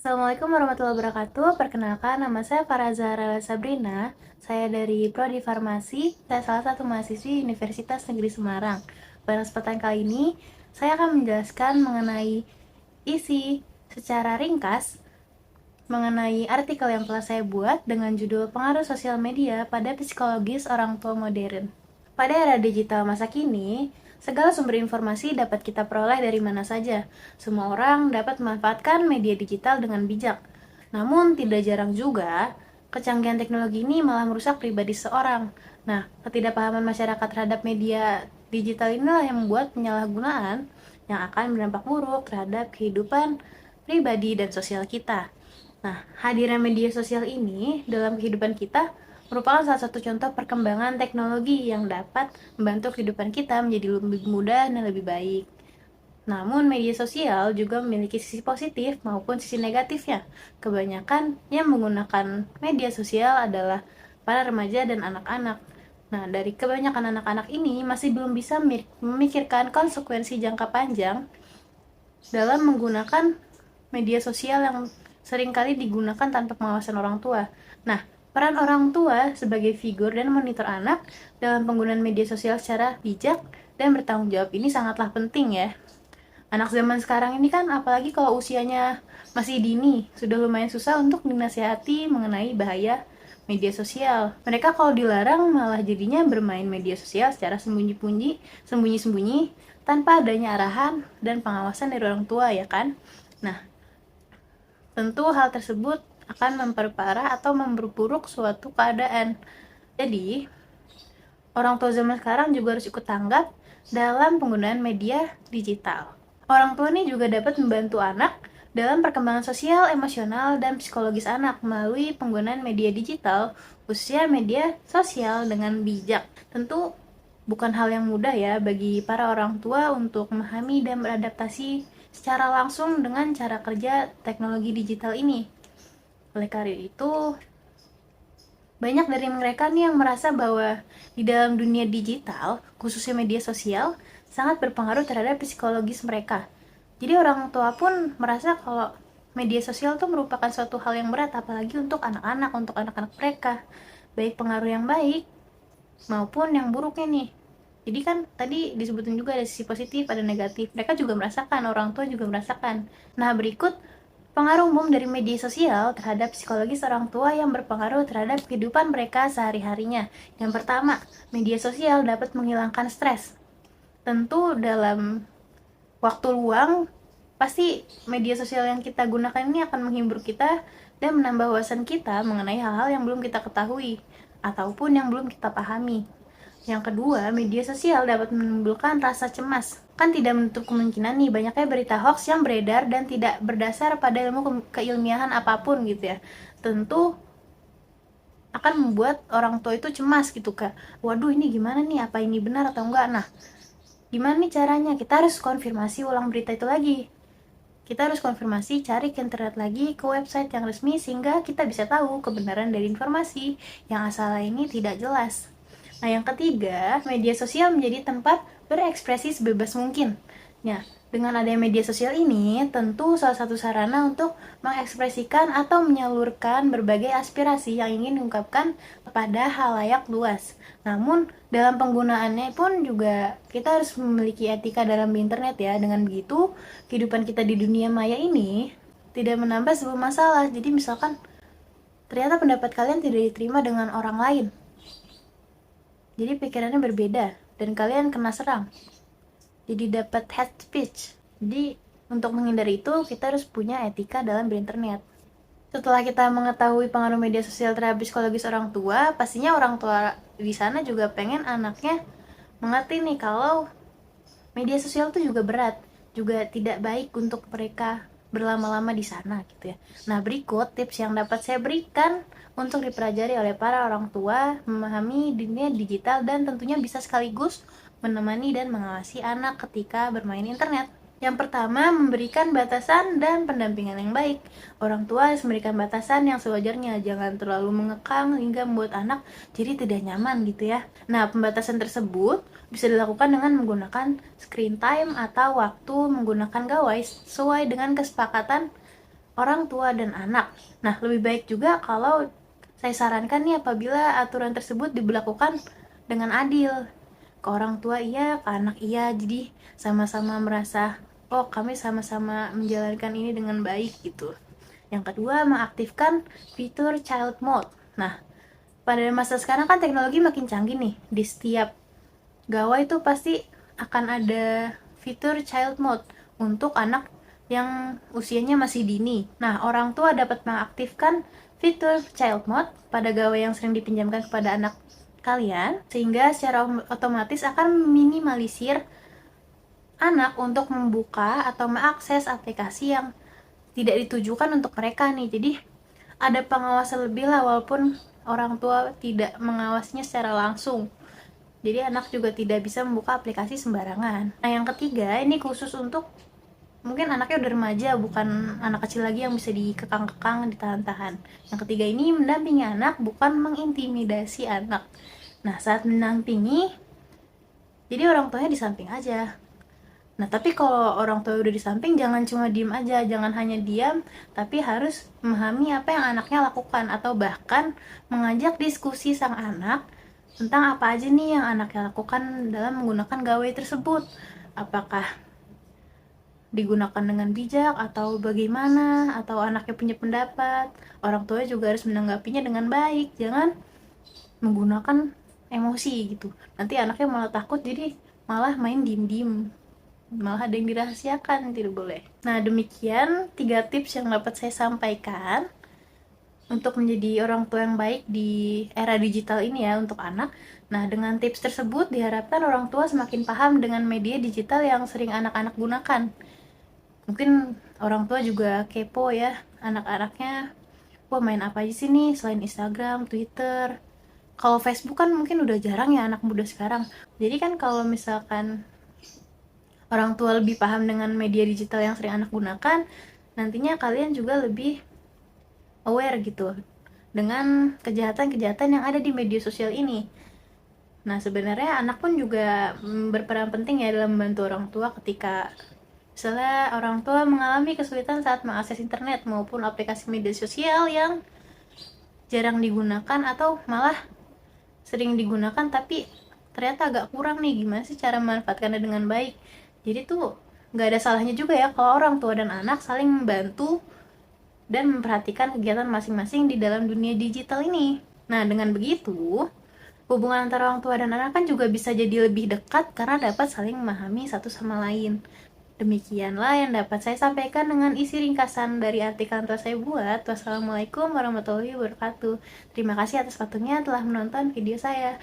Assalamualaikum warahmatullahi wabarakatuh. Perkenalkan, nama saya Farah Zahra Sabrina. Saya dari Prodi Farmasi. Saya salah satu mahasiswi Universitas Negeri Semarang. Pada kesempatan kali ini, saya akan menjelaskan mengenai isi secara ringkas mengenai artikel yang telah saya buat dengan judul Pengaruh Sosial Media pada Psikologis Orang Tua Modern. Pada era digital masa kini, segala sumber informasi dapat kita peroleh dari mana saja. Semua orang dapat memanfaatkan media digital dengan bijak. Namun, tidak jarang juga, kecanggihan teknologi ini malah merusak pribadi seorang. Nah, ketidakpahaman masyarakat terhadap media digital inilah yang membuat penyalahgunaan yang akan berdampak buruk terhadap kehidupan pribadi dan sosial kita. Nah, hadirnya media sosial ini dalam kehidupan kita merupakan salah satu contoh perkembangan teknologi yang dapat membantu kehidupan kita menjadi lebih mudah dan lebih baik. Namun, media sosial juga memiliki sisi positif maupun sisi negatifnya. Kebanyakan yang menggunakan media sosial adalah para remaja dan anak-anak. Nah, dari kebanyakan anak-anak ini masih belum bisa memikirkan konsekuensi jangka panjang dalam menggunakan media sosial yang seringkali digunakan tanpa pengawasan orang tua. Nah, peran orang tua sebagai figur dan monitor anak dalam penggunaan media sosial secara bijak dan bertanggung jawab ini sangatlah penting ya. Anak zaman sekarang ini kan apalagi kalau usianya masih dini, sudah lumayan susah untuk dinasihati mengenai bahaya media sosial. Mereka kalau dilarang malah jadinya bermain media sosial secara sembunyi-sembunyi tanpa adanya arahan dan pengawasan dari orang tua ya kan. Nah, tentu hal tersebut akan memperparah atau memperburuk suatu keadaan. Jadi, orang tua zaman sekarang juga harus ikut tanggap dalam penggunaan media digital. Orang tua ini juga dapat membantu anak dalam perkembangan sosial, emosional, dan psikologis anak melalui penggunaan media digital, khususnya media sosial dengan bijak. Tentu bukan hal yang mudah ya bagi para orang tua untuk memahami dan beradaptasi secara langsung dengan cara kerja teknologi digital ini. Oleh karena itu, banyak dari mereka nih yang merasa bahwa di dalam dunia digital, khususnya media sosial, sangat berpengaruh terhadap psikologis mereka. Jadi orang tua pun merasa kalau media sosial itu merupakan suatu hal yang berat, apalagi untuk anak-anak mereka. Baik pengaruh yang baik maupun yang buruknya nih. Jadi kan tadi disebutin juga ada sisi positif, ada negatif. Mereka juga merasakan, orang tua juga merasakan. Nah, berikut pengaruh umum dari media sosial terhadap psikologis orang tua yang berpengaruh terhadap kehidupan mereka sehari-harinya. Yang pertama, media sosial dapat menghilangkan stres. Tentu dalam waktu luang, pasti media sosial yang kita gunakan ini akan menghibur kita dan menambah wawasan kita mengenai hal-hal yang belum kita ketahui ataupun yang belum kita pahami. Yang kedua, media sosial dapat menimbulkan rasa cemas. Kan tidak menutup kemungkinan nih banyaknya berita hoax yang beredar dan tidak berdasar pada ilmu keilmiahan apapun gitu ya. Tentu akan membuat orang tua itu cemas gitu, Kak. Waduh, ini gimana nih? Apa ini benar atau enggak? Nah, gimana nih caranya? Kita harus konfirmasi ulang berita itu lagi. Kita harus konfirmasi, cari ke internet lagi, ke website yang resmi, sehingga kita bisa tahu kebenaran dari informasi yang asalnya ini tidak jelas. Nah, yang ketiga, media sosial menjadi tempat berekspresi sebebas mungkin. Nah, dengan adanya media sosial ini, tentu salah satu sarana untuk mengekspresikan atau menyalurkan berbagai aspirasi yang ingin diungkapkan kepada halayak luas. Namun, dalam penggunaannya pun juga kita harus memiliki etika dalam internet ya. Dengan begitu, kehidupan kita di dunia maya ini tidak menambah sebuah masalah. Jadi misalkan ternyata pendapat kalian tidak diterima dengan orang lain, jadi pikirannya berbeda dan kalian kena serang, jadi dapat hate speech. Jadi untuk menghindari itu kita harus punya etika dalam berinternet. Setelah kita mengetahui pengaruh media sosial terhadap psikologis orang tua, pastinya orang tua di sana juga pengen anaknya mengerti nih kalau media sosial itu juga berat, juga tidak baik untuk mereka berlama-lama di sana gitu ya. Nah, berikut tips yang dapat saya berikan untuk dipelajari oleh para orang tua memahami dunia digital dan tentunya bisa sekaligus menemani dan mengawasi anak ketika bermain internet. Yang pertama, memberikan batasan dan pendampingan yang baik. Orang tua harus memberikan batasan yang sewajarnya, jangan terlalu mengekang hingga membuat anak jadi tidak nyaman gitu ya. Nah, pembatasan tersebut bisa dilakukan dengan menggunakan screen time atau waktu menggunakan gawai sesuai dengan kesepakatan orang tua dan anak. Nah, lebih baik juga kalau saya sarankan nih apabila aturan tersebut diberlakukan dengan adil. Ke orang tua iya, ke anak iya, jadi sama-sama merasa, oh kami sama-sama menjalankan ini dengan baik gitu. Yang kedua, mengaktifkan fitur child mode. Nah, pada masa sekarang kan teknologi makin canggih nih. Di setiap gawai itu pasti akan ada fitur child mode untuk anak yang usianya masih dini. Nah, orang tua dapat mengaktifkan fitur child mode pada gawai yang sering dipinjamkan kepada anak kalian, sehingga secara otomatis akan meminimalisir anak untuk membuka atau mengakses aplikasi yang tidak ditujukan untuk mereka nih. Jadi ada pengawasan lebih lah, walaupun orang tua tidak mengawasinya secara langsung. Jadi anak juga tidak bisa membuka aplikasi sembarangan. Nah, yang ketiga ini khusus untuk mungkin anaknya udah remaja, bukan anak kecil lagi yang bisa dikekang-kekang, ditahan-tahan. Yang ketiga ini mendampingi anak, bukan mengintimidasi anak. Nah, saat mendampingi, jadi orang tuanya di samping aja. Nah, tapi kalau orang tua udah di samping, jangan cuma diem aja, jangan hanya diam, tapi harus memahami apa yang anaknya lakukan, atau bahkan mengajak diskusi sang anak tentang apa aja nih yang anaknya lakukan dalam menggunakan gawai tersebut. Apakah digunakan dengan bijak atau bagaimana, atau anaknya punya pendapat. Orang tua juga harus menanggapinya dengan baik, jangan menggunakan emosi gitu. Nanti anaknya malah takut, jadi malah main diem-diem, malah ada yang dirahasiakan, tidak boleh. Nah, demikian 3 tips yang dapat saya sampaikan untuk menjadi orang tua yang baik di era digital ini ya untuk anak. Nah, dengan tips tersebut diharapkan orang tua semakin paham dengan media digital yang sering anak-anak gunakan. Mungkin orang tua juga kepo ya, anak-anaknya wah main apa aja sih nih selain Instagram, Twitter. Kalau Facebook kan mungkin udah jarang ya anak muda sekarang. Jadi kan kalau misalkan orang tua lebih paham dengan media digital yang sering anak gunakan, nantinya kalian juga lebih aware gitu dengan kejahatan-kejahatan yang ada di media sosial ini. Nah, sebenarnya anak pun juga berperan penting ya dalam membantu orang tua ketika misalnya orang tua mengalami kesulitan saat mengakses internet maupun aplikasi media sosial yang jarang digunakan atau malah sering digunakan tapi ternyata agak kurang nih, gimana sih cara memanfaatkannya dengan baik. Jadi tuh nggak ada salahnya juga ya kalau orang tua dan anak saling membantu dan memperhatikan kegiatan masing-masing di dalam dunia digital ini. Nah, dengan begitu hubungan antara orang tua dan anak kan juga bisa jadi lebih dekat karena dapat saling memahami satu sama lain. Demikianlah yang dapat saya sampaikan dengan isi ringkasan dari artikel yang telah saya buat. Wassalamualaikum warahmatullahi wabarakatuh. Terima kasih atas waktunya telah menonton video saya.